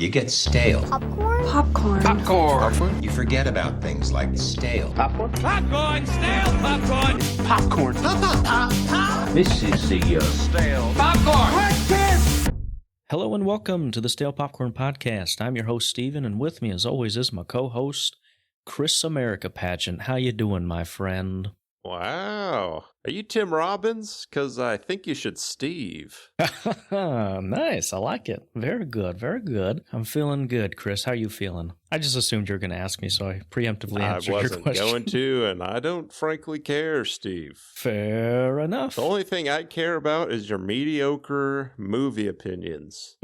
You get stale. Popcorn? Popcorn. Popcorn. Popcorn? You forget about things like stale. Popcorn. Popcorn, stale popcorn. Popcorn. This is the Stale popcorn. Hello and welcome to the Stale Popcorn Podcast. I'm your host, Steven, and with me, as always, is my co-host, Chris America Pageant. How you doing, my friend? Wow. Are you Tim Robbins? Because I think you should Steve. Nice. I like it. Very good. Very good. I'm feeling good, Chris. How are you feeling? I just assumed you were going to ask me, so I preemptively answered your question. I wasn't going to, and I don't frankly care, Steve. Fair enough. The only thing I care about is your mediocre movie opinions.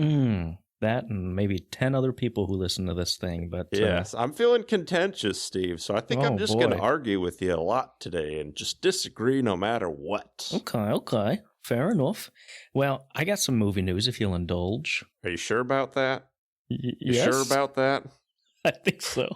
That and maybe 10 other people who listen to this thing, but... Yes, I'm feeling contentious, Steve, so I think I'm just going to argue with you a lot today and just disagree no matter what. Okay. Fair enough. Well, I got some movie news if you'll indulge. Are you sure about that? You Yes? sure about that? I think so.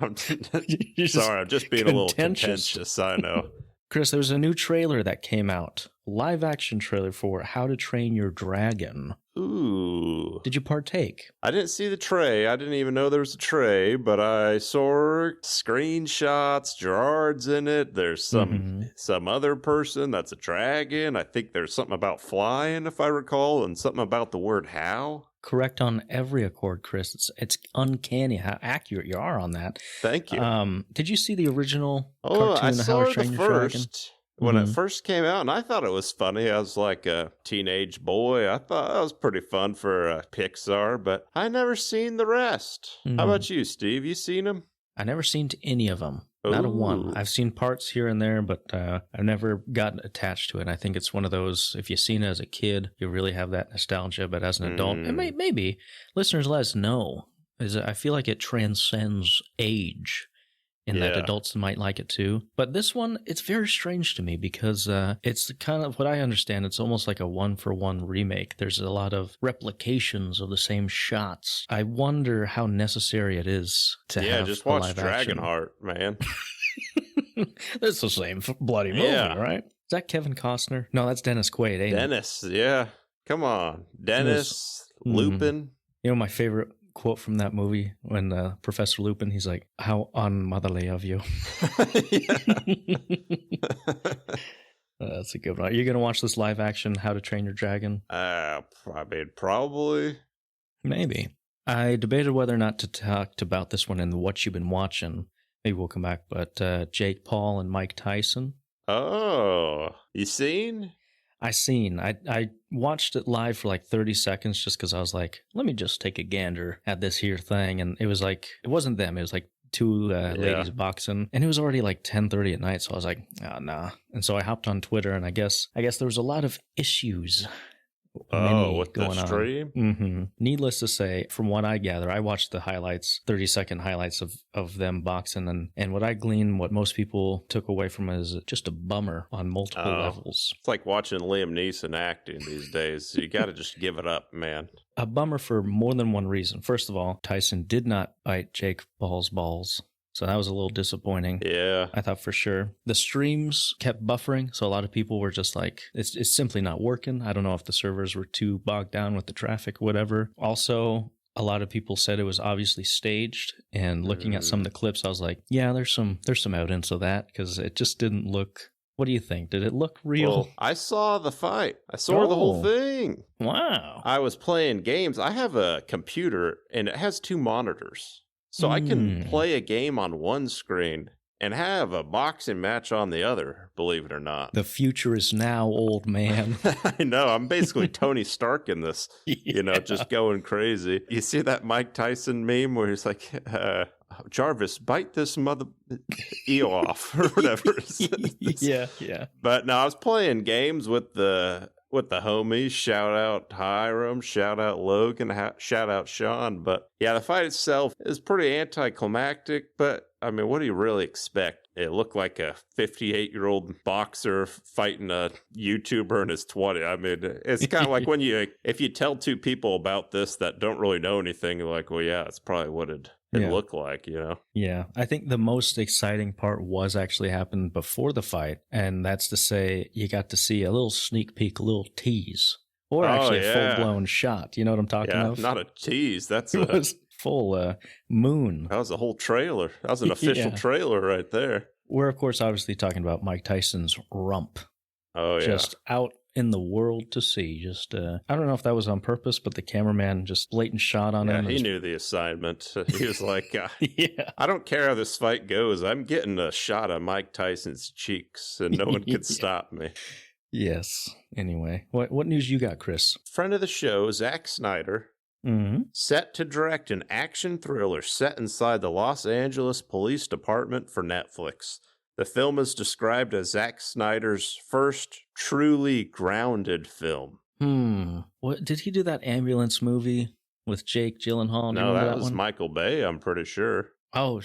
Sorry, I'm just being a little contentious, I know. Chris, there's a new trailer that came out. Live-action trailer for How to Train Your Dragon. Ooh. Did you partake? I didn't see the tray. I didn't even know there was a tray, but I saw screenshots. Gerard's in it. There's some other person that's a dragon. I think there's something about flying, if I recall, and something about the word how. Correct on every accord, Chris. It's uncanny how accurate you are on that. Thank you. Did you see the original cartoon, I saw How to the Train Your Dragon? When it first came out, and I thought it was funny. I was like a teenage boy. I thought that was pretty fun for Pixar, but I never seen the rest. How about you, Steve? You seen them? I never seen any of them. Not a one. I've seen parts here and there, but I've never gotten attached to it. I think it's one of those, if you've seen it as a kid, you really have that nostalgia, but as an adult, and maybe listeners let us know. I feel like it transcends age. In that adults might like it too. But this one, it's very strange to me because it's kind of what I understand. It's almost like a one-for-one remake. There's a lot of replications of the same shots. I wonder how necessary it is to have just watch live action. Dragonheart, man. It's the same bloody movie, right? Is that Kevin Costner? No, that's Dennis Quaid, ain't Dennis, yeah. Come on. Dennis, Lupin. You know, my favorite quote from that movie when Professor Lupin, he's like, how unmotherly of you. That's a good one. Are you going to watch this live action How to Train Your Dragon? I mean, probably. Maybe. I debated whether or not to talk about this one in the What You've Been Watching. Maybe we'll come back, but Jake Paul and Mike Tyson. Oh, you seen? I watched it live for like 30 seconds just because I was like, let me just take a gander at this here thing. And it was like, it wasn't them. It was like two ladies boxing. And it was already like 10:30 at night. So I was like, oh, nah. And so I hopped on Twitter and I guess there was a lot of issues. With the stream? Needless to say, from what I gather, I watched the highlights, 30-second highlights of them boxing, and what I gleaned, what most people took away from it is just a bummer on multiple levels. It's like watching Liam Neeson acting these days. You got to just give it up, man. A bummer for more than one reason. First of all, Tyson did not bite Jake Paul's balls. So that was a little disappointing. Yeah. I thought for sure. The streams kept buffering, so a lot of people were just like, it's simply not working. I don't know if the servers were too bogged down with the traffic or whatever. Also, a lot of people said it was obviously staged, and looking at some of the clips, I was like, yeah, there's some evidence of that, because it just didn't look... What do you think? Did it look real? Well, I saw the fight. I saw the whole thing. Wow. I was playing games. I have a computer, and it has two monitors. So I can play a game on one screen and have a boxing match on the other, believe it or not. The future is now, old man. I know. I'm basically Tony Stark in this, just going crazy. You see that Mike Tyson meme where he's like, Jarvis, bite this mother eel off or whatever. Yeah. But no, I was playing games with the homies. Shout out Hiram, shout out Logan, shout out Sean. But yeah, the fight itself is pretty anticlimactic, but I mean, what do you really expect? It looked like a 58-year-old boxer fighting a YouTuber in his 20s. I mean, it's kind of like when if you tell two people about this that don't really know anything, you're like, well, yeah, it's probably what it looked like, Yeah, I think the most exciting part was actually happened before the fight, and that's to say you got to see a little sneak peek, a little tease, or actually a full-blown shot. You know what I'm talking about? Not a tease. That's it was full moon. That was a whole trailer. That was an official trailer right there. We're, of course, obviously talking about Mike Tyson's rump. Oh, yeah. Just out in the world to see. Just, I don't know if that was on purpose, but the cameraman just blatant shot on him. Yeah, he knew the assignment. He was like, yeah. I don't care how this fight goes. I'm getting a shot of Mike Tyson's cheeks, and no one could stop me. Yes. Anyway, what news you got, Chris? Friend of the show, Zack Snyder, set to direct an action thriller set inside the Los Angeles Police Department for Netflix. The film is described as Zack Snyder's first truly grounded film. What did he do that ambulance movie with Jake Gyllenhaal? No, that was Michael Bay, I'm pretty sure. Oh,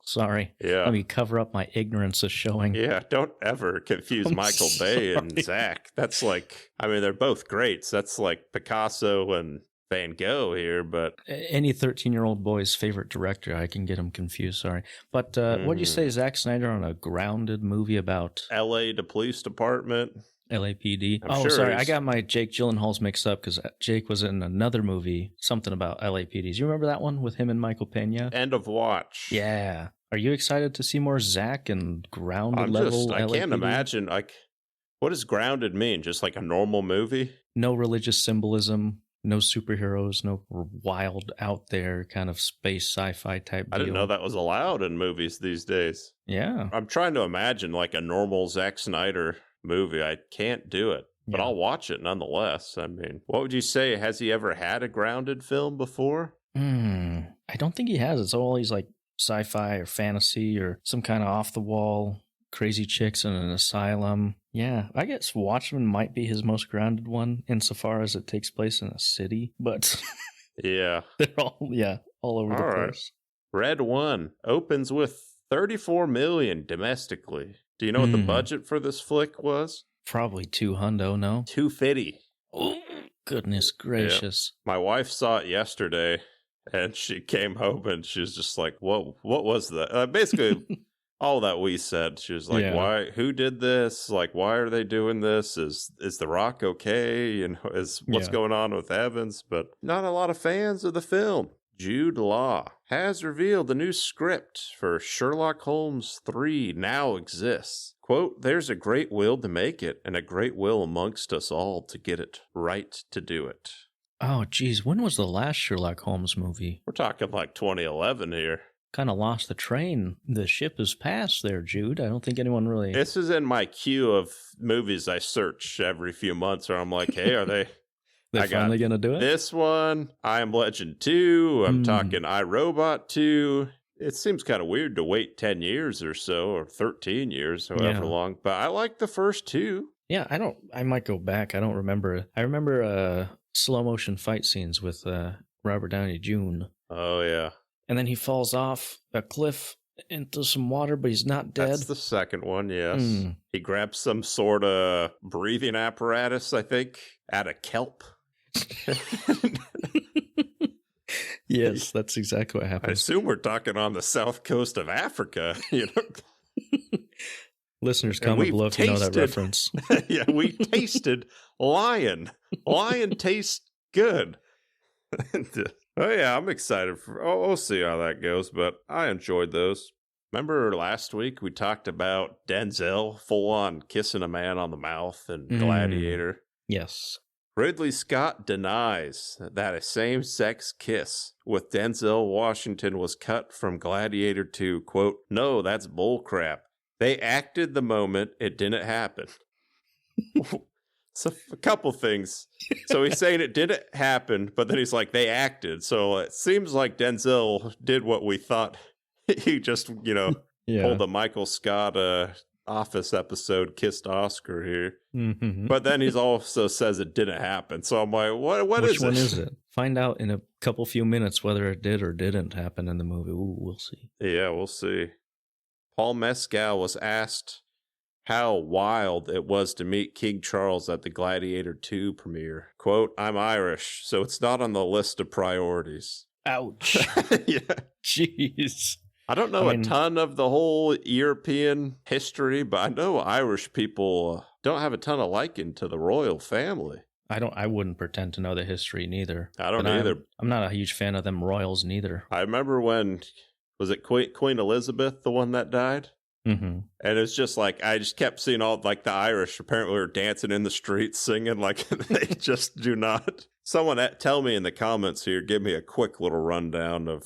sorry. Yeah. Let me cover up my ignorance of showing. Yeah, don't ever confuse Michael Bay and Zack. That's like, I mean, they're both greats. That's like Picasso and Van Gogh here, but any 13-year-old boy's favorite director, I can get him confused, sorry. But what do you say, Zack Snyder on a grounded movie about LA, the police department? LAPD. I'm sure sorry, I got my Jake Gyllenhaal's mixed up because Jake was in another movie, something about LAPD. Do you remember that one with him and Michael Pena? End of Watch. Yeah. Are you excited to see more Zack and grounded level I LAPD? can't imagine, like, what does grounded mean? Just like a normal movie? No religious symbolism. No superheroes, no wild out there kind of space sci-fi type deal. I didn't know that was allowed in movies these days. Yeah. I'm trying to imagine like a normal Zack Snyder movie. I can't do it, but I'll watch it nonetheless. I mean, what would you say? Has he ever had a grounded film before? I don't think he has. It's always like sci-fi or fantasy or some kind of off-the-wall crazy chicks in an asylum. Yeah, I guess Watchmen might be his most grounded one insofar as it takes place in a city, but yeah, they're all over the place. Red One opens with $34 million domestically. Do you know what the budget for this flick was? Probably $200, no? $250. Oh, goodness gracious. Yeah. My wife saw it yesterday, and she came home and she was just like, "What was that?" Basically. All that we said, she was like, "Why? Who did this? Like, why are they doing this? Is The Rock okay? You know, what's going on with Evans?" But not a lot of fans of the film. Jude Law has revealed a new script for Sherlock Holmes 3 now exists. Quote, "There's a great will to make it, and a great will amongst us all to get it right to do it." Oh, geez, when was the last Sherlock Holmes movie? We're talking like 2011 here. Kind of lost the train. The ship has passed there, Jude. I don't think anyone really... This is in my queue of movies I search every few months where I'm like, hey, are they... They're finally going to do it? This one, I Am Legend 2, I'm talking iRobot 2. It seems kind of weird to wait 10 years or so, or 13 years, however long. But I like the first two. Yeah, I might go back. I don't remember. I remember slow motion fight scenes with Robert Downey Jr. Oh, yeah. And then he falls off a cliff into some water, but he's not dead. That's the second one, yes. He grabs some sort of breathing apparatus, I think, out of kelp. Yes, that's exactly what happened. I assume we're talking on the south coast of Africa, you know. Listeners, comment below if you know that reference. Yeah, we tasted lion. Lion tastes good. Oh, yeah, I'm excited we'll see how that goes, but I enjoyed those. Remember last week we talked about Denzel full-on kissing a man on the mouth in Gladiator? Yes. Ridley Scott denies that a same-sex kiss with Denzel Washington was cut from Gladiator II. Quote, "No, that's bullcrap. They acted the moment it didn't happen." So a couple things. So he's saying it didn't happen, but then he's like, they acted. So it seems like Denzel did what we thought. He just, pulled a Michael Scott Office episode, kissed Oscar here. Mm-hmm. But then he's also says it didn't happen. So I'm like, what is it? Which one is it? Find out in a few minutes whether it did or didn't happen in the movie. Ooh, we'll see. Yeah, we'll see. Paul Mescal was asked how wild it was to meet King Charles at the Gladiator II premiere. Quote, "I'm Irish, so it's not on the list of priorities." Ouch. Yeah. Jeez. I don't know a ton of the whole European history, but I know Irish people don't have a ton of liking to the royal family. I wouldn't pretend to know the history neither. I don't But either. I'm not a huge fan of them royals neither. I remember when, was it Queen Elizabeth, the one that died? Mm-hmm. And it's just like, I just kept seeing all, like, the Irish apparently were dancing in the streets singing, like, they just do not. Someone tell me in the comments here, give me a quick little rundown of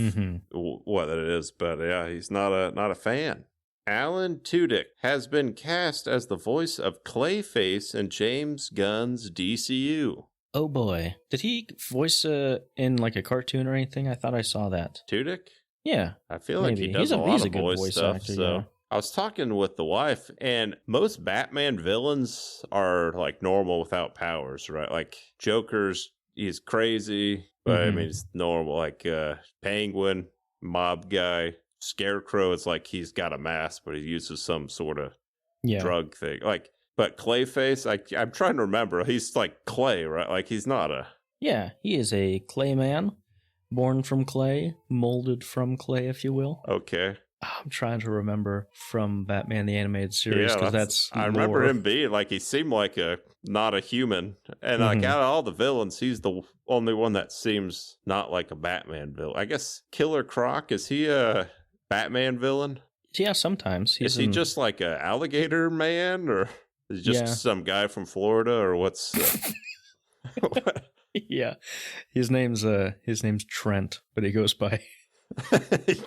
what it is. But yeah, he's not a fan. Alan Tudyk has been cast as the voice of Clayface in James Gunn's DCU. Oh boy. Did he voice in like a cartoon or anything? I thought I saw that. Tudyk? Yeah. I feel like maybe. he does a lot he's of good voice stuff. actor, So yeah. I was talking with the wife, and most Batman villains are like normal without powers, right? Like Joker's, he's crazy, but I mean, it's normal. Like Penguin, mob guy, Scarecrow, it's like he's got a mask, but he uses some sort of drug thing. Like, but Clayface, I'm trying to remember. He's like clay, right? Like he's not a. Yeah, he is a clay man, born from clay, molded from clay, if you will. Okay. I'm trying to remember from Batman the Animated Series, because that's I remember him being like, he seemed like not a human, and like out of all the villains, he's the only one that seems not like a Batman villain. I guess Killer Croc, is he a Batman villain? Yeah, sometimes. Is he just like a alligator man, or is he just some guy from Florida, or what's? Yeah, his name's Trent, but he goes by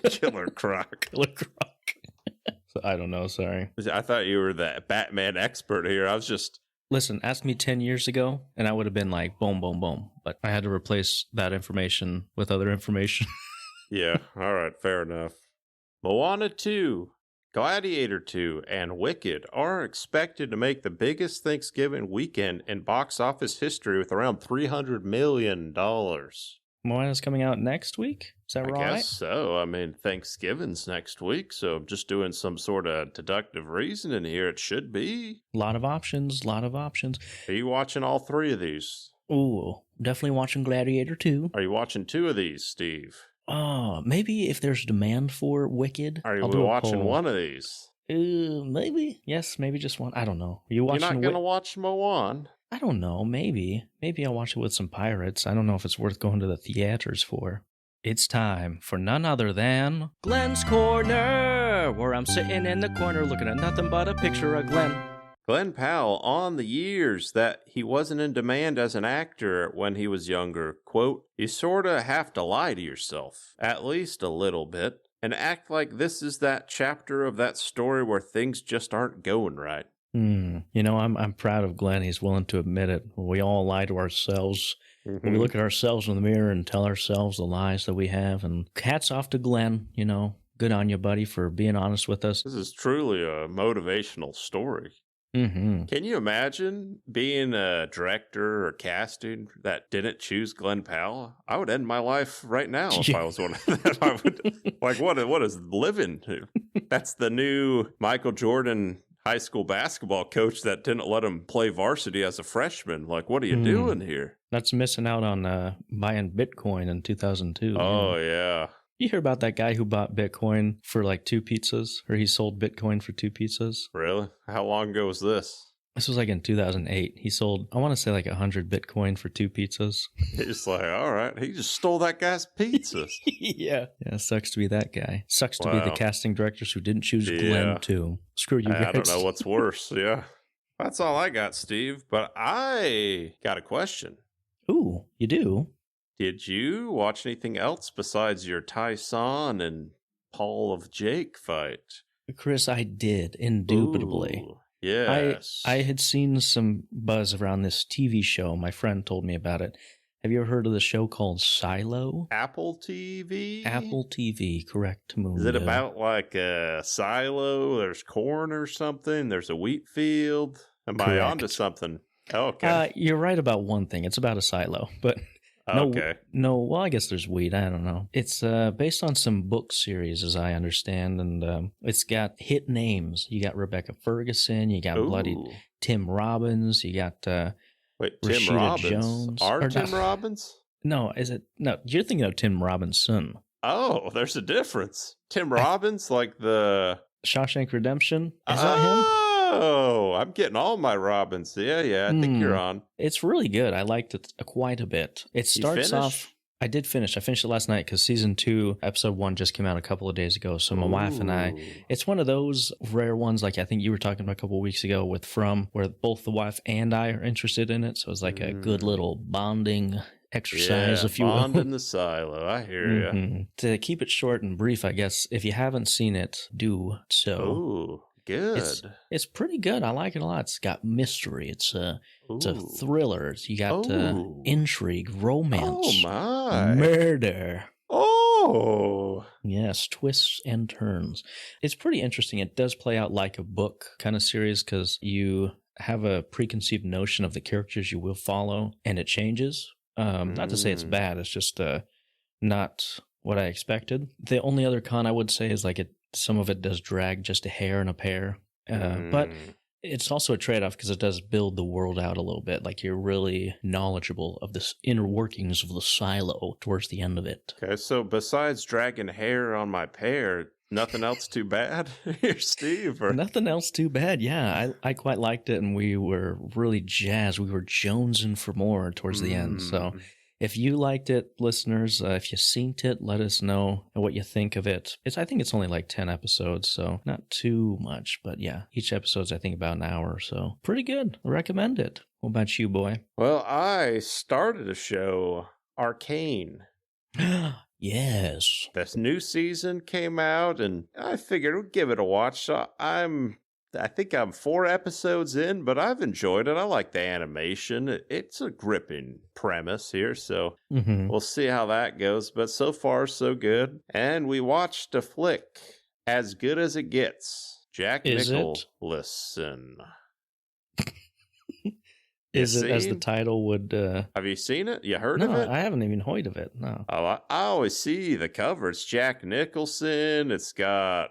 Killer Croc. Killer Croc. So, I don't know. Sorry. I thought you were the Batman expert here. I was just. Listen, ask me 10 years ago, and I would have been like, boom, boom, boom. But I had to replace that information with other information. Yeah, all right, fair enough. Moana 2, Gladiator II, and Wicked are expected to make the biggest Thanksgiving weekend in box office history with around $300 million. Moana's coming out next week? Is that right? I guess so. I mean, Thanksgiving's next week, so I'm just doing some sort of deductive reasoning here. It should be. A lot of options. Are you watching all three of these? Ooh, definitely watching Gladiator 2. Are you watching two of these, Steve? Oh, maybe if there's demand for Wicked. Are you watching one of these? Maybe. Yes, maybe just one. I don't know. You're not going to watch Moana? I don't know. Maybe. Maybe I'll watch it with some pirates. I don't know if it's worth going to the theaters for. It's time for none other than Glenn's Corner, where I'm sitting in the corner looking at nothing but a picture of Glenn. Glen Powell on the years that he wasn't in demand as an actor when he was younger. Quote, you sorta have to lie to yourself, at least a little bit, and act like this is that chapter of that story where things just aren't going right. You know, I'm proud of Glenn. He's willing to admit it. We all lie to ourselves. We look at ourselves in the mirror and tell ourselves the lies that we have. And hats off to Glenn, you know. Good on you, buddy, for being honest with us. This is truly a motivational story. Can you imagine being a director or casting that didn't choose Glen Powell? I would end my life right now if I was one of them. I would, like, what is living? That's the new Michael Jordan high school basketball coach that didn't let him play varsity as a freshman. Like, what are you doing here? That's missing out on buying Bitcoin in 2002. Oh, yeah. You hear about that guy who bought Bitcoin for like 2 pizzas, or he sold Bitcoin for 2 pizzas? Really? How long ago was this? This was like in 2008. He sold, I want to say like 100 Bitcoin for 2 pizzas. He's like, all right, he just stole that guy's pizzas. Yeah, sucks to be that guy. Sucks to be the casting directors who didn't choose Glenn too. Screw you guys. I don't know what's worse, yeah. That's all I got, Steve, but I got a question. Ooh, you do? Did you watch anything else besides your Tyson and Paul of Jake fight? Chris, I did, indubitably. Ooh, yes. I had seen some buzz around this TV show. My friend told me about it. Have you ever heard of the show called Silo? Apple TV? Apple TV, correct. Is it about like a silo? There's corn or something? There's a wheat field? Am I onto something? Okay. You're right about one thing. It's about a silo, but... Well, I guess there's wheat. I don't know. It's based on some book series, as I understand, and it's got hit names. You got Rebecca Ferguson. You got bloody Tim Robbins. You got Tim Rashida Robbins. Jones. Tim Robbins? No, is it? No, you're thinking of Tim Robinson. Oh, there's a difference. Tim Robbins, like the Shawshank Redemption. Is that him? Oh, I'm getting all my Robins. Yeah, I think you're on. It's really good. I liked it quite a bit. It starts off. I did finish. I finished it last night because season 2, episode 1 just came out a couple of days ago. So my wife and I, it's one of those rare ones, like I think you were talking about a couple of weeks ago with From, where both the wife and I are interested in it. So it's like a good little bonding exercise, if you will. Bond in the silo. I hear you. To keep it short and brief, I guess, if you haven't seen it, do so. Ooh, good. It's pretty good. I like it a lot. It's got mystery. It's a thriller. You got intrigue, romance. Oh, my. Murder. Oh. Yes, twists and turns. It's pretty interesting. It does play out like a book kind of series because you have a preconceived notion of the characters you will follow, and it changes. Not to say it's bad. It's just not what I expected. The only other con I would say is like some of it does drag just a hair and a pair. But it's also a trade-off because it does build the world out a little bit. Like you're really knowledgeable of the inner workings of the silo towards the end of it. Okay, so besides dragging hair on my pair, nothing else too bad here, Steve? Or? Nothing else too bad. Yeah, I quite liked it, and we were really jazzed. We were jonesing for more towards the end. So if you liked it, listeners, if you seen it, let us know what you think of it. I think it's only like 10 episodes, so not too much. But yeah, each episode's, I think, about an hour or so. Pretty good. I recommend it. What about you, boy? Well, I started a show, Arcane. Yes. This new season came out, and I figured we'd give it a watch. So I think I'm 4 episodes in, but I've enjoyed it. I like the animation. It's a gripping premise here, so we'll see how that goes. But so far, so good. And we watched a flick, As Good as It Gets. Jack Nicholson. Is it as the title would... Have you seen it? You heard of it? No, I haven't even heard of it, no. Oh, I always see the cover. It's Jack Nicholson. It's got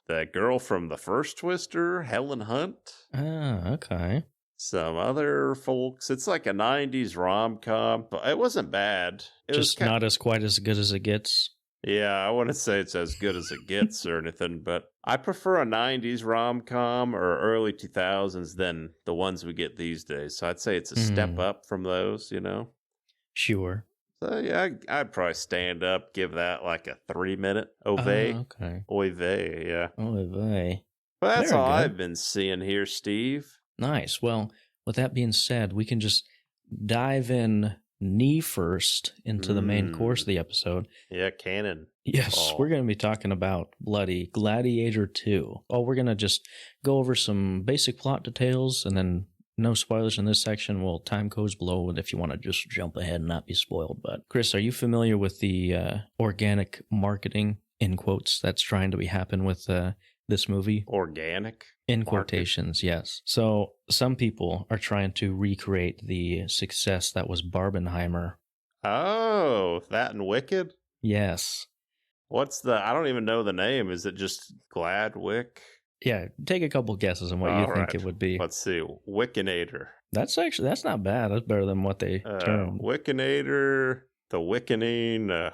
the girl from the first Twister, Helen Hunt. Ah, okay. Some other folks. It's like a 90s rom-com, but it wasn't bad. It Just not as quite as good as it gets. Yeah, I wouldn't say it's as good as it gets or anything, but I prefer a 90s rom-com or early 2000s than the ones we get these days. So I'd say it's a step up from those, you know? Sure. So yeah, I'd probably stand up, give that like a 3-minute Oy vey, yeah. Oy vey. But that's all I've been seeing here, Steve. Nice. Well, with that being said, we can just dive in knee first into the main course of the episode. Yeah, canon. Yes, we're going to be talking about bloody Gladiator II. We're going to just go over some basic plot details, and then no spoilers in this section. Well, time codes below if you want to just jump ahead and not be spoiled. But Chris, are you familiar with the organic marketing, in quotes, that's trying to happen with this movie? Organic? In quotations, yes. So some people are trying to recreate the success that was Barbenheimer. Oh, that and Wicked? Yes. I don't even know the name. Is it just Gladwick? Yeah, take a couple guesses on what you think it would be. Let's see. Wickinator. That's not bad. That's better than what they termed. Wickinator, the Wickening,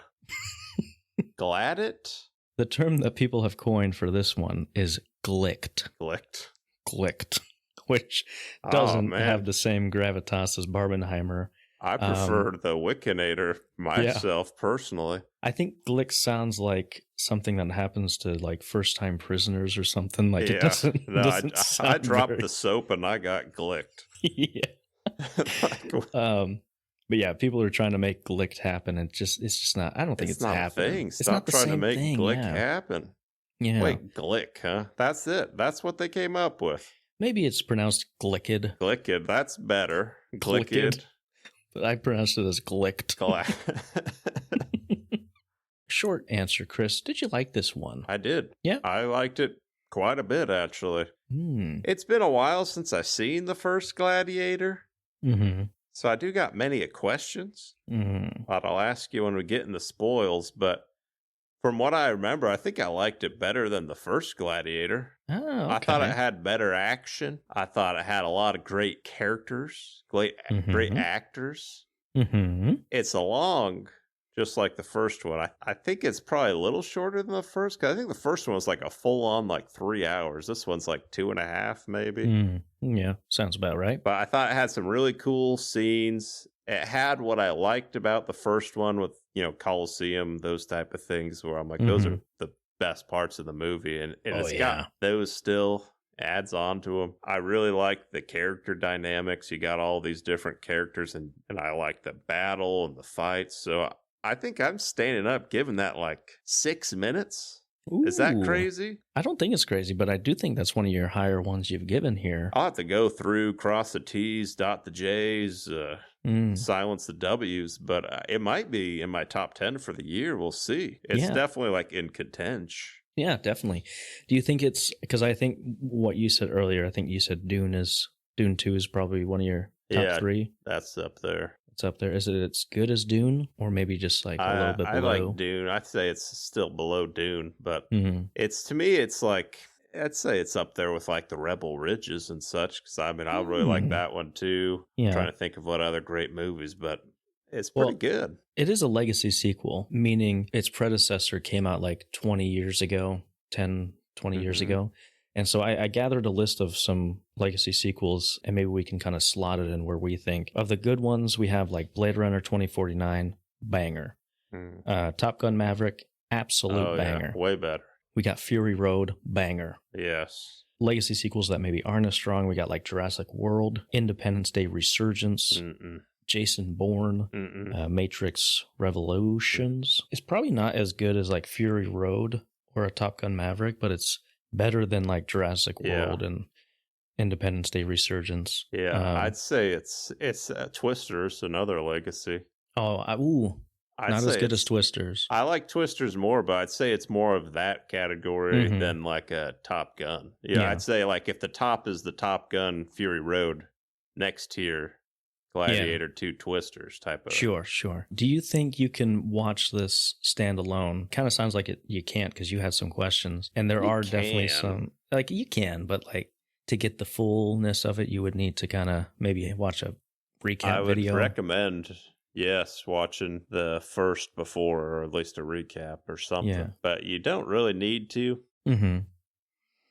Gladit? The term that people have coined for this one is glicked. Glicked. Which doesn't have the same gravitas as Barbenheimer. I prefer the Wickinator myself, personally. I think glick sounds like something that happens to like first-time prisoners or something. Like it doesn't. No, doesn't I dropped the soap and I got glicked. Yeah. But yeah, people are trying to make glicked happen, and it's just not. I don't think it's not happening. A thing. It's Stop not the trying same to make thing, glick happen. Yeah. Wait, glick, huh? That's it. That's what they came up with. Maybe it's pronounced glicked. Glicked. That's better. Glicked. But I pronounced it as glicked. Short answer, Chris. Did you like this one? I did. Yeah. I liked it quite a bit, actually. It's been a while since I've seen the first Gladiator. So I do got many questions that I'll ask you when we get in the spoils, but from what I remember, I think I liked it better than the first Gladiator. Oh, okay. I thought it had better action. I thought it had a lot of great characters, great actors. It's a long just like the first one. I think it's probably a little shorter than the first, because I think the first one was like a full-on like 3 hours. This one's like 2.5 maybe. Yeah, sounds about right. But I thought it had some really cool scenes. It had what I liked about the first one with, Coliseum, those type of things, where I'm like, those are the best parts of the movie. And it's got those still. Adds on to them. I really like the character dynamics. You got all these different characters, and I like the battle and the fights. So I think I'm standing up giving that like 6 minutes. Ooh. Is that crazy? I don't think it's crazy, but I do think that's one of your higher ones you've given here. I'll have to go through, cross the T's, dot the J's, silence the W's, but it might be in my top 10 for the year. We'll see. It's definitely like in contention. Yeah, definitely. Do you think it's, because I think what you said earlier, I think you said Dune 2 is probably one of your top 3? That's up there. It's up there. Is it as good as Dune, or maybe just like a little bit below? I like Dune. I'd say it's still below Dune, but it's, to me, it's like, I'd say it's up there with like the Rebel Ridges and such, because I really like that one too. Yeah. I'm trying to think of what other great movies, but it's pretty good. It is a legacy sequel, meaning its predecessor came out like 20 years ago, 10, 20 years ago. And so I gathered a list of some legacy sequels, and maybe we can kind of slot it in where we think. Of the good ones, we have like Blade Runner 2049, banger. Top Gun Maverick, absolute banger. Yeah, way better. We got Fury Road, banger. Yes. Legacy sequels that maybe aren't as strong, we got like Jurassic World, Independence Day Resurgence, Jason Bourne, Matrix Revolutions. It's probably not as good as like Fury Road or a Top Gun Maverick, but it's better than like Jurassic World and Independence Day Resurgence. Yeah, I'd say it's Twisters, another legacy. Not as good as Twisters. I like Twisters more, but I'd say it's more of that category than like a Top Gun. Yeah, I'd say like if the top is the Top Gun Fury Road, next tier Gladiator II Twisters type of. Sure. Do you think you can watch this standalone? Kind of sounds like you can't, because you have some questions, and there are definitely some. Like you can, but like to get the fullness of it, you would need to kind of maybe watch a recap video. I would recommend. Yes, watching the first before, or at least a recap or something. But you don't really need to.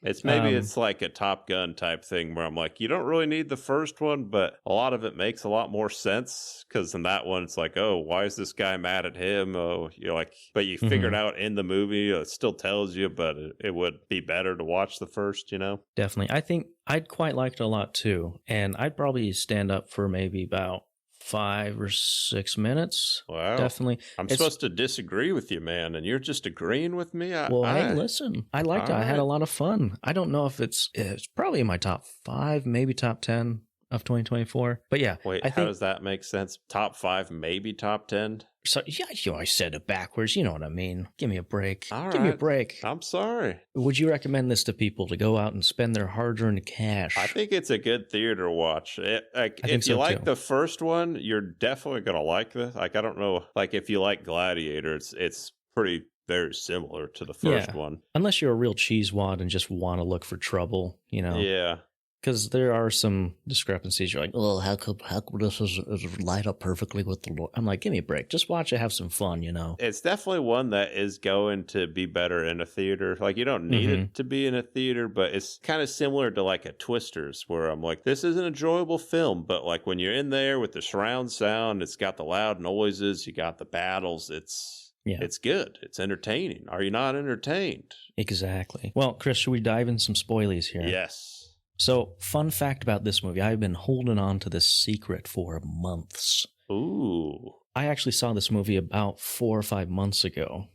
It's maybe it's like a Top Gun type thing where I'm like, you don't really need the first one, but a lot of it makes a lot more sense, because in that one, it's like, oh, why is this guy mad at him? Oh, you're like, but you figured out in the movie, it still tells you, but it would be better to watch the first, Definitely. I think I'd quite like it a lot too. And I'd probably stand up for maybe about 5 or 6 minutes. Wow. Definitely. I'm supposed to disagree with you, man, and you're just agreeing with me? Hey, listen. I liked it. I had a lot of fun. I don't know if it's probably in my top 5, maybe top 10 of 2024. But yeah. Wait, how does that make sense? Top 5, maybe top 10? So yeah, I said it backwards. You know what I mean? Give me a break. All Give me a break. I'm sorry. Would you recommend this to people to go out and spend their hard-earned cash? I think it's a good theater watch. If you like the first one, you're definitely gonna like this. Like, I don't know, like if you like Gladiator, it's pretty very similar to the first one. Unless you're a real cheesewad and just want to look for trouble, Yeah. Because there are some discrepancies. You're like, oh, how come this is light up perfectly with the Lord? I'm like, give me a break. Just watch it, have some fun, It's definitely one that is going to be better in a theater. Like, you don't need it to be in a theater, but it's kind of similar to like a Twisters, where I'm like, this is an enjoyable film, but like when you're in there with the surround sound, it's got the loud noises, you got the battles, it's good. It's entertaining. Are you not entertained? Exactly. Well, Chris, should we dive in some spoilies here? Yes. So, fun fact about this movie, I've been holding on to this secret for months. Ooh. I actually saw this movie about 4 or 5 months ago.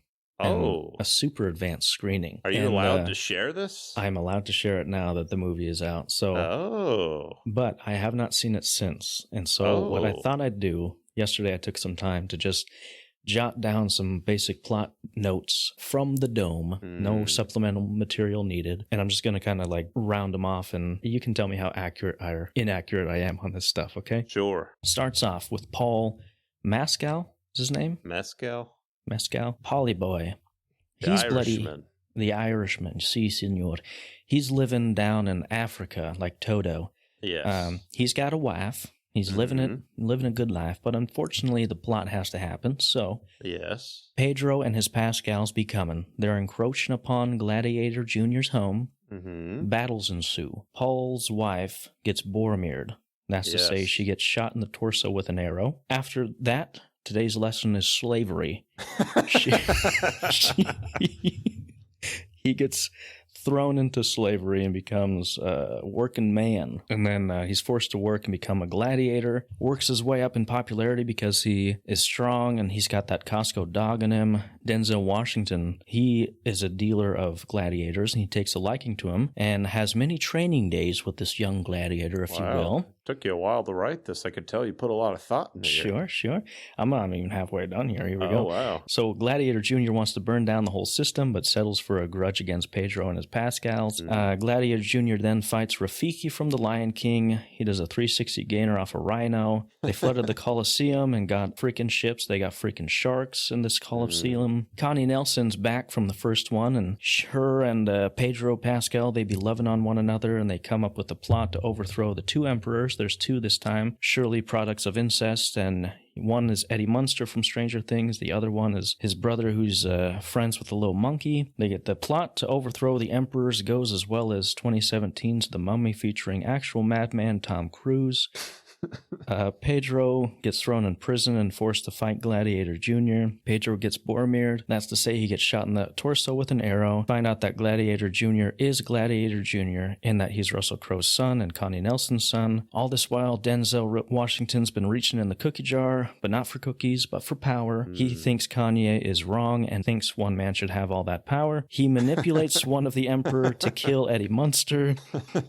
Oh. A super advanced screening. Are you allowed to share this? I'm allowed to share it now that the movie is out. So, but I have not seen it since. And so what I thought I'd do, yesterday I took some time to just jot down some basic plot notes from the dome. No supplemental material needed. And I'm just going to kind of like round them off, and you can tell me how accurate or inaccurate I am on this stuff, okay? Sure. Starts off with Paul Mescal, is his name? Mescal? Polly Boy. He's Irishman. The Irishman, si, senor. He's living down in Africa like Toto. Yes. He's got a wife. He's living a good life, but unfortunately the plot has to happen, so... Yes. Pedro and his Pascals be coming. They're encroaching upon Gladiator Jr.'s home. Mm-hmm. Battles ensue. Paul's wife gets Boromired. That's to say she gets shot in the torso with an arrow. After that, today's lesson is slavery. He gets thrown into slavery and becomes a working man. And then he's forced to work and become a gladiator. Works his way up in popularity because he is strong and he's got that Costco dog in him. Denzel Washington, he is a dealer of gladiators and he takes a liking to him and has many training days with this young gladiator, if you will. Took you a while to write this. I could tell you put a lot of thought into it. Sure. I'm not even halfway done here. Here we go. Oh, wow. So Gladiator Jr. wants to burn down the whole system, but settles for a grudge against Pedro and his Pascals. Gladiator Jr. then fights Rafiki from the Lion King. He does a 360 gainer off a rhino. They flooded the Colosseum and got freaking ships. They got freaking sharks in this Colosseum. Connie Neilson's back from the first one, and her and Pedro Pascal, they be loving on one another, and they come up with a plot to overthrow the two emperors. There's two this time, surely products of incest, and one is Eddie Munster from Stranger Things. The other one is his brother who's friends with the little monkey. They get the plot to overthrow the emperors goes as well as 2017's The Mummy featuring actual madman Tom Cruise. Pedro gets thrown in prison and forced to fight Gladiator Jr. Pedro gets Boromired. That's to say he gets shot in the torso with an arrow. Find out that Gladiator Jr. is Gladiator Jr. and that he's Russell Crowe's son and Connie Nelson's son. All this while, Denzel Washington's been reaching in the cookie jar, but not for cookies, but for power. He thinks Kanye is wrong and thinks one man should have all that power. He manipulates one of the emperor to kill Eddie Munster.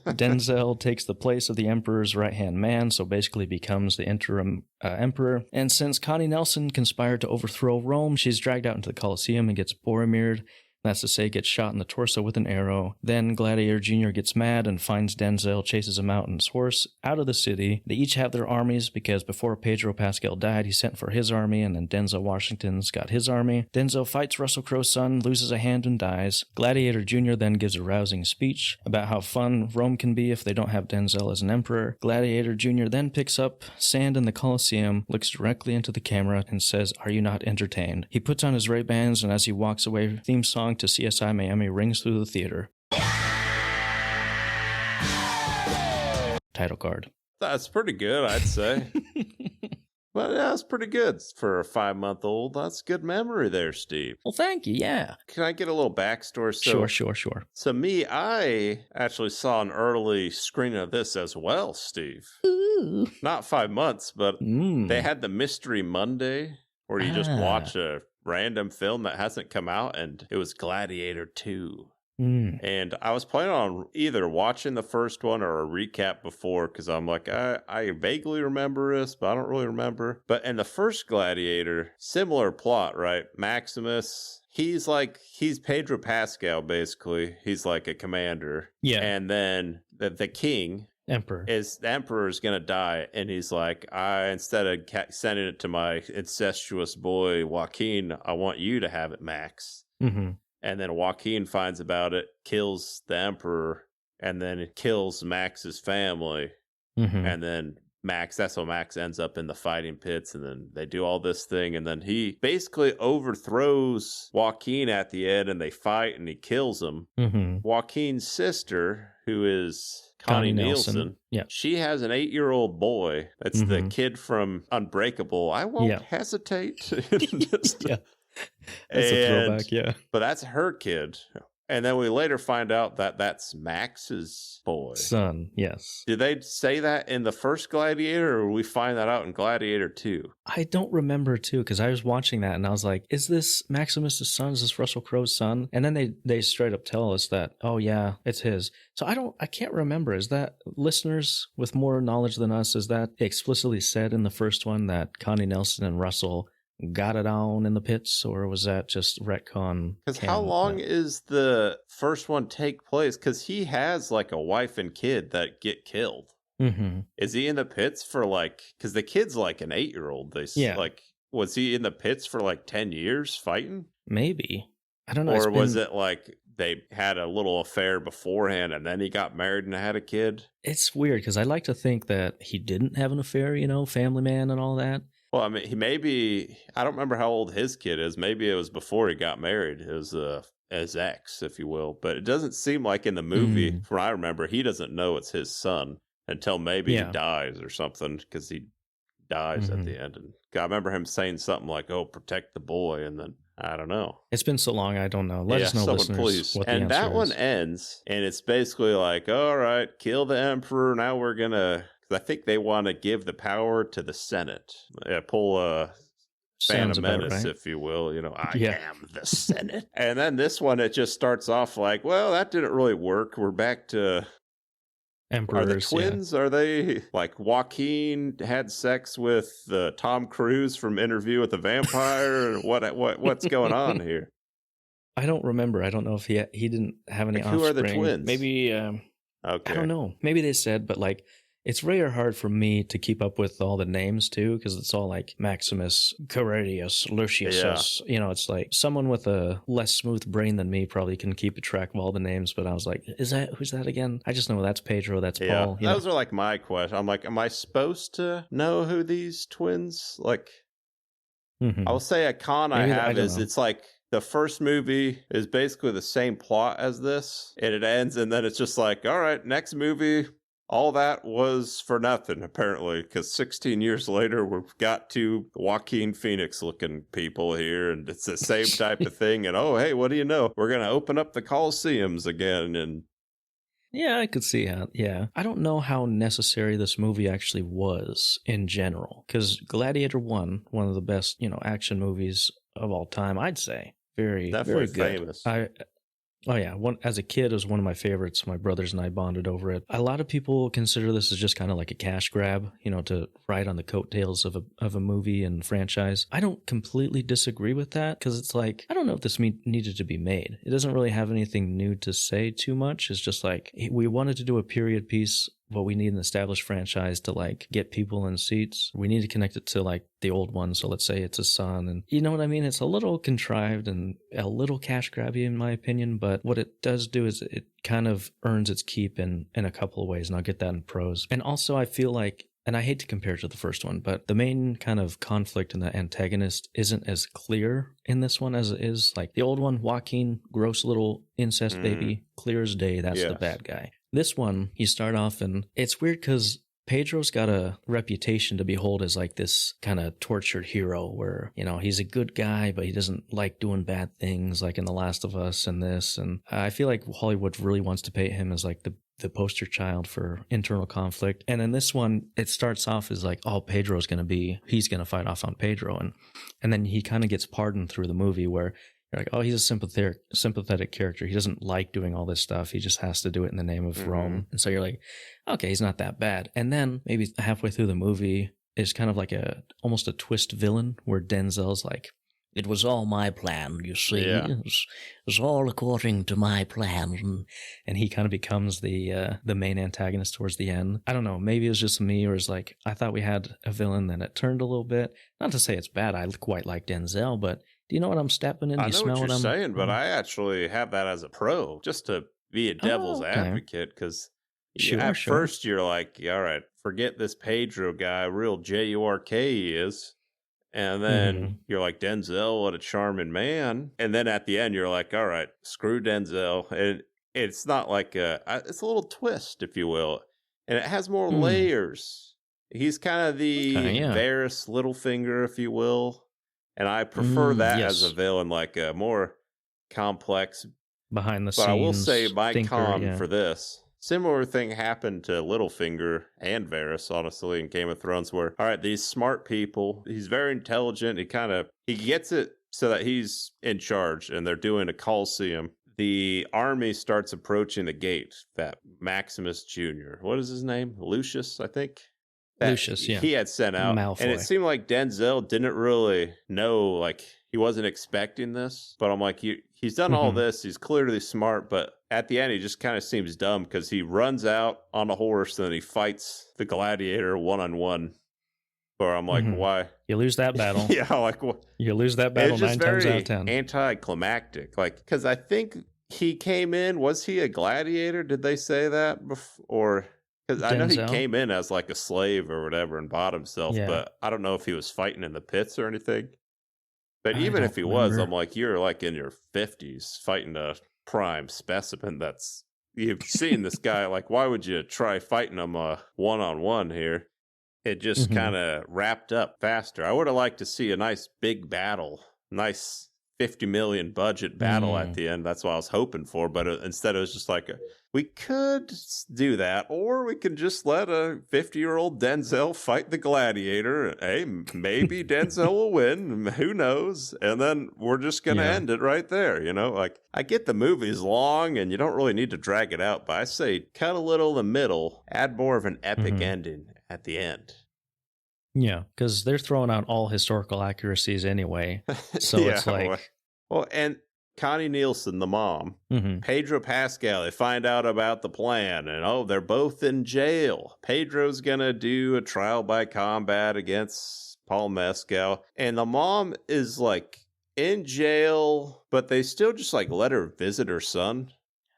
Denzel takes the place of the emperor's right-hand man, so basically becomes the interim emperor. And since Connie Nelson conspired to overthrow Rome, she's dragged out into the Colosseum and gets Boromired. That's to say, gets shot in the torso with an arrow. Then Gladiator Jr. gets mad and finds Denzel, chases him out on his horse out of the city. They each have their armies because before Pedro Pascal died, he sent for his army, and then Denzel Washington's got his army. Denzel fights Russell Crowe's son, loses a hand and dies. Gladiator Jr. then gives a rousing speech about how fun Rome can be if they don't have Denzel as an emperor. Gladiator Jr. then picks up sand in the Colosseum, looks directly into the camera, and says, "Are you not entertained?" He puts on his Ray-Bans, and as he walks away, theme song to CSI Miami rings through the theater. Title card. That's pretty good, I'd say. But yeah, that's pretty good for a 5-month-old. That's good memory there, Steve. Well, thank you, yeah. Can I get a little backstory? Sure. So me, I actually saw an early screening of this as well, Steve. Ooh. Not 5 months, but they had the Mystery Monday where you just watch a random film that hasn't come out, and it was Gladiator II. And I was planning on either watching the first one or a recap before, because I'm like, I vaguely remember this, but I don't really remember. But in the first Gladiator, similar plot, right? Maximus, he's Pedro Pascal, basically. He's like a commander. Yeah. And then the king... the emperor is gonna die, and he's like, instead of sending it to my incestuous boy Joaquin, I want you to have it, Max. And then Joaquin finds about it, kills the emperor, and then it kills Max's family. And then that's how Max ends up in the fighting pits, and then they do all this thing, and then he basically overthrows Joaquin at the end, and they fight, and he kills him. Joaquin's sister, who is Connie Neilson. Yeah. She has an 8-year-old boy. That's the kid from Unbreakable. I won't hesitate. Yeah. That's a throwback, yeah. But that's her kid. And then we later find out that that's Max's boy. Son, yes. Did they say that in the first Gladiator, or we find that out in Gladiator 2? I don't remember, too, because I was watching that and I was like, is this Maximus' son? Is this Russell Crowe's son? And then they straight up tell us that, oh, yeah, it's his. So I can't remember. Is that, listeners with more knowledge than us, is that explicitly said in the first one that Connie Nelson and Russell got it on in the pits, or was that just retcon? Because how long is the first one take place? Because he has like a wife and kid that get killed. Is he in the pits for because the kid's like an 8-year-old. Was he in the pits for 10 years fighting? Maybe. I don't know. Or was it they had a little affair beforehand and then he got married and had a kid. It's weird because I like to think that he didn't have an affair, family man and all that. Well, I mean, I don't remember how old his kid is. Maybe it was before he got married. It was his ex, if you will. But it doesn't seem like in the movie, from what I remember, he doesn't know it's his son until maybe he dies or something, because he dies at the end. And I remember him saying something like, "Oh, protect the boy," and then I don't know. It's been so long, I don't know. Let us know, listeners, please. what the and answer that one is. ends, and it's basically like, all right, kill the emperor. Now we're gonna. Because I think they want to give the power to the Senate. Pull a Phantom Menace, if you will. I am the Senate. And then this one, it just starts off like, well, that didn't really work. We're back to Emperors. Are the twins? Are they like Joaquin had sex with Tom Cruise from Interview with the Vampire? What's going on here? I don't remember. I don't know if he didn't have any offspring. Who are the twins? Maybe okay. I don't know. Maybe they said, but like it's very hard for me to keep up with all the names too, because it's all like Maximus, Caradius, Lucius. Yeah. It's like someone with a less smooth brain than me probably can keep a track of all the names. But I was like, who's that again? I just know that's Pedro, that's Paul. Those are like my question. I'm like, am I supposed to know who these twins? Like, I will say a con I have is it's like the first movie is basically the same plot as this, and it ends, and then it's just like, all right, next movie. All that was for nothing, apparently, because 16 years later, we've got two Joaquin Phoenix-looking people here, and it's the same type of thing. And, oh, hey, what do you know? We're going to open up the Coliseums again. And yeah, I could see how, I don't know how necessary this movie actually was in general, because Gladiator 1, one of the best, action movies of all time, I'd say. Very, definitely very good. Famous. Oh yeah, as a kid, it was one of my favorites. My brothers and I bonded over it. A lot of people consider this as just kind of like a cash grab, to ride on the coattails of a movie and franchise. I don't completely disagree with that, because it's like, I don't know if this needed to be made. It doesn't really have anything new to say too much. It's just like, we wanted to do a period piece, but we need an established franchise to like get people in seats. We need to connect it to like the old one. So let's say it's a son, and you know what I mean? It's a little contrived and a little cash grabby in my opinion, but what it does do is it kind of earns its keep in a couple of ways, and I'll get that in pros. And also I feel like, and I hate to compare it to the first one, but the main kind of conflict and the antagonist isn't as clear in this one as it is like the old one. Joaquin, gross little incest baby, clear as day, that's the bad guy. This one, you start off, and it's weird because Pedro's got a reputation to be held as like this kind of tortured hero where, he's a good guy, but he doesn't like doing bad things like in The Last of Us and this. And I feel like Hollywood really wants to paint him as like the poster child for internal conflict. And in this one, it starts off as like, oh, he's going to fight off on Pedro. And then he kind of gets pardoned through the movie where you're like, oh, he's a sympathetic character. He doesn't like doing all this stuff. He just has to do it in the name of Rome. And so you're like, okay, he's not that bad. And then maybe halfway through the movie is kind of like almost a twist villain where Denzel's like, it was all my plan, you see. Yeah. It was all according to my plan. And he kind of becomes the main antagonist towards the end. I don't know. Maybe it was just me, or it's like, I thought we had a villain, then it turned a little bit. Not to say it's bad. I quite like Denzel, but do you know what I'm stepping in? Do you I know smell what you're I'm saying, but I actually have that as a pro, just to be a devil's advocate, because at first you're like, all right, forget this Pedro guy, real Jurk he is. And then you're like, Denzel, what a charming man. And then at the end, you're like, all right, screw Denzel. And it's not like it's a little twist, if you will. And it has more layers. He's kind of the Varys Littlefinger, if you will. And I prefer that as a villain, like a more complex, behind the scenes. But I will say my con for this, similar thing happened to Littlefinger and Varys, honestly, in Game of Thrones, where, all right, these smart people, he's very intelligent. He gets it so that he's in charge, and they're doing a Coliseum. The army starts approaching the gate, that Maximus Jr. What is his name? Lucius, I think. Lucius, yeah. He had sent out. Malfoy. And it seemed like Denzel didn't really know, like, he wasn't expecting this. But I'm like, he's done all this. He's clearly smart. But at the end, he just kind of seems dumb because he runs out on a horse and then he fights the gladiator one-on-one. Or I'm like, why? You lose that battle. Yeah, like, what? You lose that battle 9 times out of 10. Anticlimactic. Like, because I think he came in, was he a gladiator? Did they say that before? Because I know he came in as like a slave or whatever and bought himself, but I don't know if he was fighting in the pits or anything. But even if he was, I'm like, you're like in your 50s fighting a prime specimen that's... You've seen this guy, like, why would you try fighting him one-on-one here? It just kind of wrapped up faster. I would have liked to see a nice big battle, nice 50 million budget battle at the end. That's what I was hoping for. But instead, it was just like, we could do that, or we could just let a 50-year-old Denzel fight the gladiator. Hey, maybe Denzel will win. Who knows? And then we're just going to end it right there. You know, like, I get the movie's long and you don't really need to drag it out, but I say cut a little in the middle, add more of an epic ending at the end. Yeah, because they're throwing out all historical accuracies anyway. So it's like... Well, and Connie Neilson, the mom, Pedro Pascal, they find out about the plan, and they're both in jail. Pedro's going to do a trial by combat against Paul Mescal, and the mom is like in jail, but they still just like let her visit her son.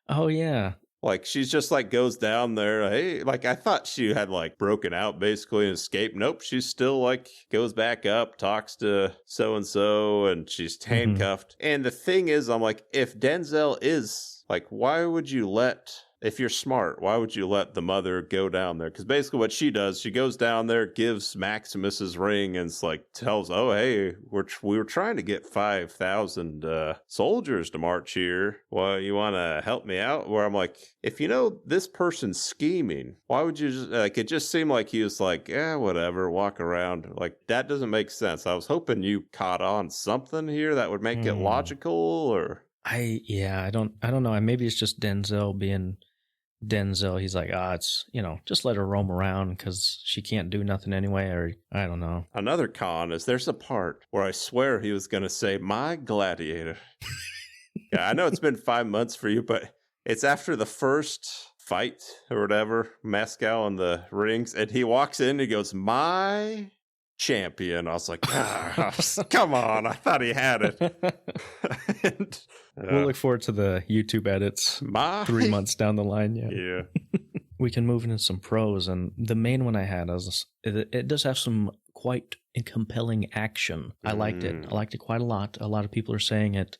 Oh, yeah. Like, she's just like goes down there. Hey, like, I thought she had like broken out basically and escaped. Nope, she's still like goes back up, talks to so-and-so, and she's handcuffed. And the thing is, I'm like, if Denzel is like, why would you let... If you're smart, why would you let the mother go down there? Because basically what she does, she goes down there, gives Maximus's ring, and it's like tells, oh, hey, we were trying to get 5,000 soldiers to march here. Well, you want to help me out? Where I'm like, if you know this person's scheming, why would you just, like, it just seemed like he was like, yeah, whatever, walk around. Like, that doesn't make sense. I was hoping you caught on something here that would make it logical, or... I don't know. Maybe it's just Denzel being Denzel. He's like, it's, just let her roam around because she can't do nothing anyway, or I don't know. Another con is there's a part where I swear he was going to say, my gladiator. Yeah, I know it's been 5 months for you, but it's after the first fight or whatever, Mescal and the rings, and he walks in and he goes, my champion. I was like, come on, I thought he had it. We'll look forward to the YouTube edits 3 months down the line. Yeah. We can move into some pros, and the main one I had is it does have some quite compelling action. I liked it. I liked it quite a lot. A lot of people are saying it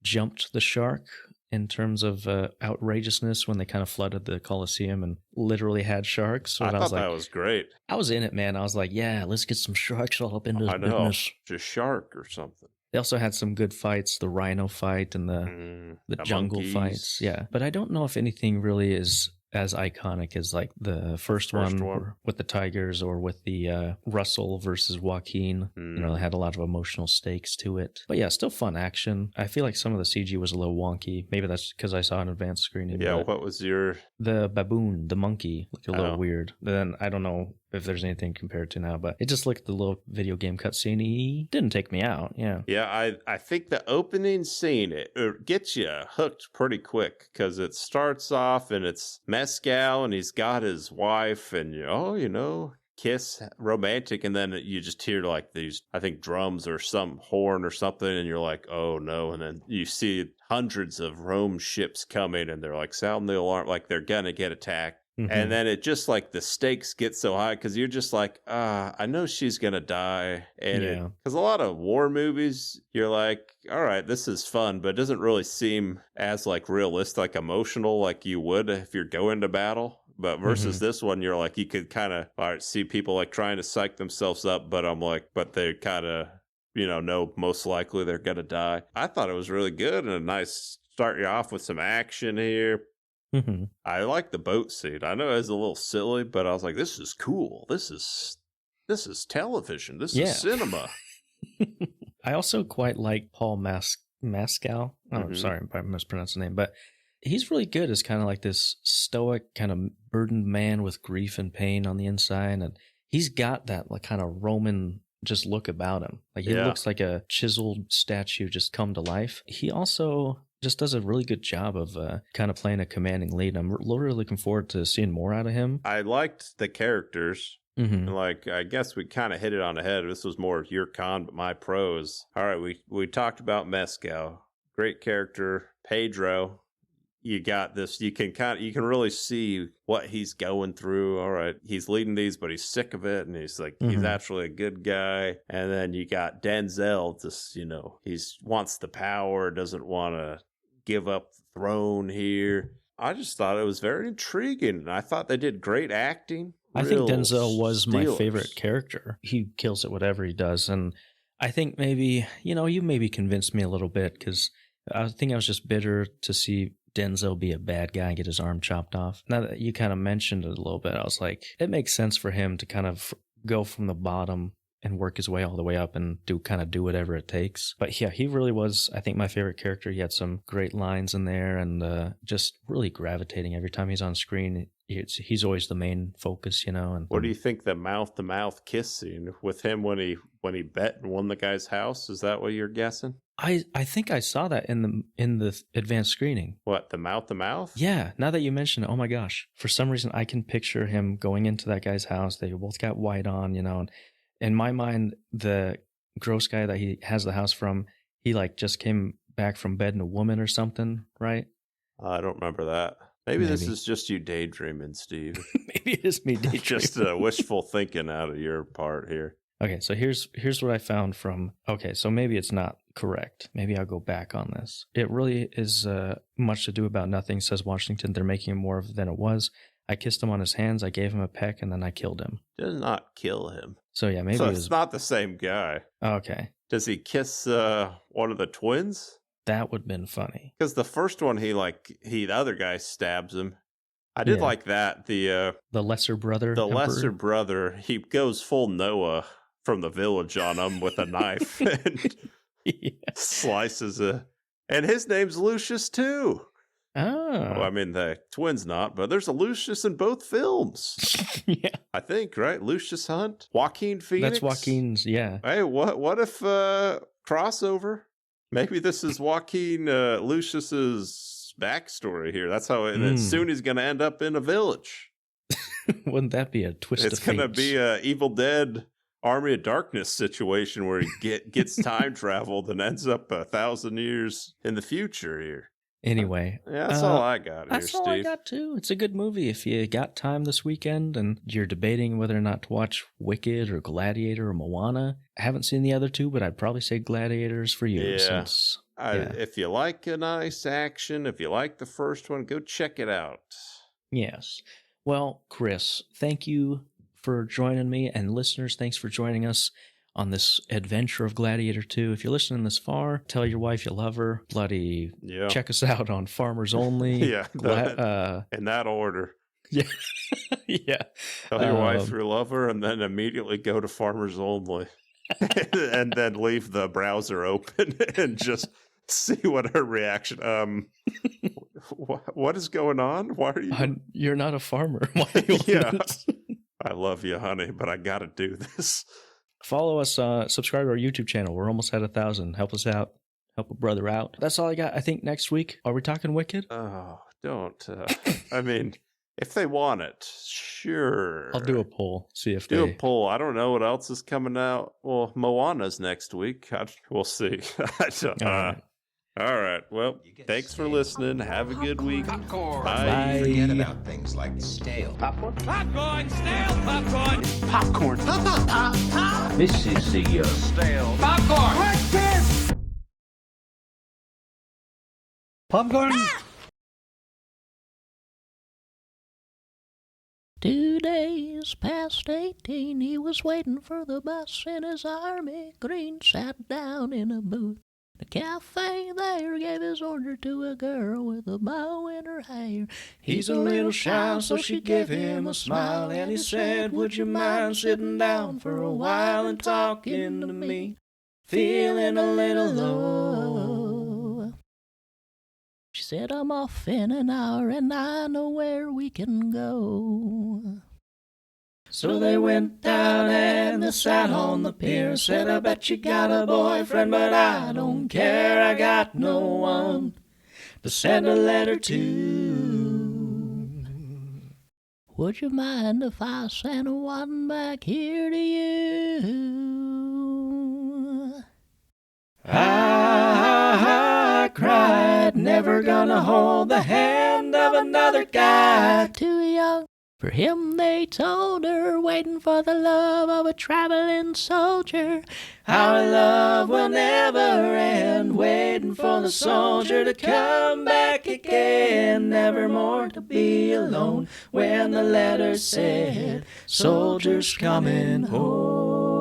jumped the shark in terms of outrageousness when they kind of flooded the Coliseum and literally had sharks. So I thought that was great. I was in it, man. I was like, yeah, let's get some sharks all up into this business. Just shark or something. They also had some good fights, the rhino fight and the jungle monkeys. Fights. Yeah. But I don't know if anything really is as iconic as like the first one with the tigers or with the Russell versus Joaquin. It had a lot of emotional stakes to it. But yeah, still fun action. I feel like some of the CG was a little wonky. Maybe that's because I saw an advanced screening. Yeah, what was your... The baboon, the monkey, looked a little weird. Then I don't know if there's anything compared to now, but it just looked the little video game cutscene. Didn't take me out. Yeah, I think the opening scene, it gets you hooked pretty quick because it starts off and it's Mescal and he's got his wife and kiss, romantic, and then you just hear like these, I think, drums or some horn or something, and you're like, oh no, and then you see hundreds of Rome ships coming and they're like sound the alarm, like they're gonna get attacked. And then it just like the stakes get so high because you're just like, I know she's going to die. And because a lot of war movies, you're like, all right, this is fun, but it doesn't really seem as like realistic, like emotional, like you would if you're going to battle. But versus this one, you're like, you could kind of see people like trying to psych themselves up. But I'm like, but they kind of, know most likely they're going to die. I thought it was really good and a nice start you off with some action here. I like the boat scene. I know it was a little silly, but I was like, this is cool. This is television. This is cinema. I also quite like Paul Mescal. Oh, sorry if I mispronounced the name, but he's really good as kind of like this stoic, kind of burdened man with grief and pain on the inside. And he's got that like kind of Roman just look about him. Like he looks like a chiseled statue just come to life. He also just does a really good job of kind of playing a commanding lead. I'm really looking forward to seeing more out of him. I liked the characters. Like, I guess we kind of hit it on the head. This was more of your con, but my pros. All right, we talked about Mescal. Great character. Pedro. you got this, you can really see what he's going through. All right, he's leading these, but he's sick of it, and he's like, he's actually a good guy. And then you got Denzel, just, he wants the power, doesn't want to give up the throne here. I just thought it was very intriguing, and I thought they did great acting. I think Denzel was my favorite character. He kills it whatever he does, and I think maybe, you maybe convinced me a little bit, because I think I was just bitter to see Denzel be a bad guy and get his arm chopped off. Now that you kind of mentioned it a little bit, I was like, it makes sense for him to kind of go from the bottom and work his way all the way up and do whatever it takes. But yeah, he really was, I think, my favorite character. He had some great lines in there, and just really gravitating every time he's on screen. He's always the main focus, And what do you think the mouth-to-mouth kiss scene with him when he bet and won the guy's house? Is that what you're guessing? I think I saw that in the advanced screening. What, the mouth-to-mouth? Yeah, now that you mention it, oh my gosh. For some reason, I can picture him going into that guy's house. They both got white on, and in my mind, the gross guy that he has the house from, he just came back from bed and a woman or something, right? I don't remember that. Maybe this is just you daydreaming, Steve. Maybe it is me daydreaming. Just wishful thinking out of your part here. Okay, so here's what I found from... Okay, so maybe it's not correct. Maybe I'll go back on this. It really is much to do about nothing, says Washington. They're making more of it than it was. I kissed him on his hands, I gave him a peck, and then I killed him. Did not kill him. So yeah, maybe it's not the same guy. Okay. Does he kiss one of the twins? That would have been funny. Because the first one, the other guy stabs him. I did like that. The lesser brother. The lesser brother, he goes full Noah from the village on him with a knife and slices it. And his name's Lucius too. Oh. I mean, the twin's not, but there's a Lucius in both films. Yeah. I think, right? Lucius Hunt, Joaquin Phoenix. That's Joaquin's, yeah. Hey, what if crossover? Maybe this is Joaquin Lucius's backstory here. That's how and soon he's going to end up in a village. Wouldn't that be a twist of fate? It's going to be a Evil Dead Army of Darkness situation where he gets time traveled and ends up 1,000 years in the future here. Anyway. Yeah, that's all I got here, Steve. That's all I got, too. It's a good movie. If you got time this weekend and you're debating whether or not to watch Wicked or Gladiator or Moana, I haven't seen the other two, but I'd probably say Gladiator's for you. Yeah. If you like a nice action, if you like the first one, go check it out. Yes. Well, Chris, thank you for joining me, and listeners, thanks for joining us on this adventure of Gladiator 2. If you're listening this far, tell your wife you love her. Check us out on Farmers Only. Yeah, in that order. Yeah. Yeah. Tell your wife you love her, and then immediately go to Farmers Only. And then leave the browser open and just see what her reaction. What is going on? Why are you? You're not a farmer. Why are you this? I love you, honey, but I got to do this. Follow us, subscribe to our YouTube channel. We're almost at 1,000. Help us out. Help a brother out. That's all I got. I think next week, are we talking Wicked? Oh, don't. I mean, if they want it, sure. I'll do a poll. See if do a poll. I don't know what else is coming out. Well, Moana's next week. We'll see. All right. Well, thanks for listening. Have a good week. Popcorn. Bye. Forget about things like stale. Popcorn. Popcorn. Stale popcorn. Popcorn. Pop. This is the Stale popcorn. Breakfast. Popcorn. 2 days past 18, he was waiting for the bus in his army green, sat down in a booth. The cafe there gave his order to a girl with a bow in her hair. He's a little shy, so she gave him a smile, and he said, would you mind sitting down for a while and talking to me? Feeling a little low. She said, I'm off in an hour, and I know where we can go. So they went down and they sat on the pier. Said, I bet you got a boyfriend, but I don't care. I got no one to send a letter to. Would you mind if I sent one back here to you? I cried but never gonna hold the hand of another guy. Too young for him, they told her, waiting for the love of a traveling soldier. Our love will never end, waiting for the soldier to come back again, never more to be alone when the letter said, soldier's coming home.